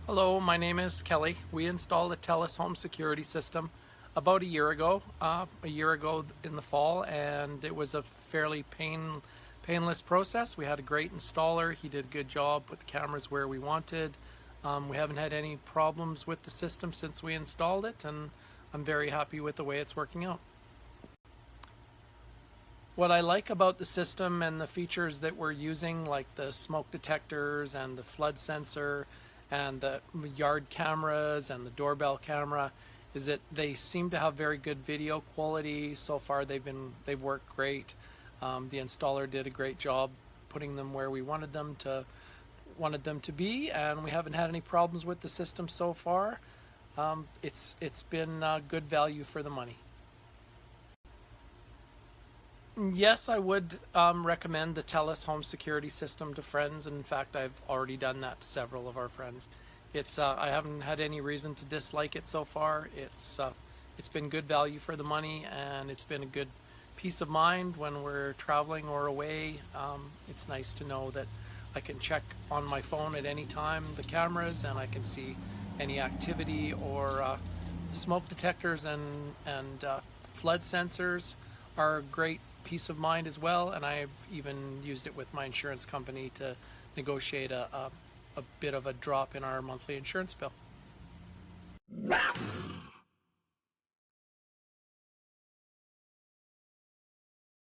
Hello, my name is Kelly. We installed a TELUS home security system about a year ago in the fall, and it was a fairly painless process. We had a great installer. He did a good job, put the cameras where we wanted. We haven't had any problems with the system since we installed it, and I'm very happy with the way it's working out. What I like about the system and the features that we're using, like the smoke detectors and the flood sensor and the yard cameras and the doorbell camera, is that they seem to have very good video quality. So far they've worked great. The installer did a great job putting them where we wanted them to be, and we haven't had any problems with the system so far. It's been good value for the money. Yes, I would recommend the TELUS home security system to friends. In fact, I've already done that to several of our friends. I haven't had any reason to dislike it so far. It's been good value for the money, and it's been a good peace of mind when we're traveling or away. It's nice to know that I can check on my phone at any time the cameras, and I can see any activity or smoke detectors and flood sensors are great peace of mind as well, and I've even used it with my insurance company to negotiate a bit of a drop in our monthly insurance bill.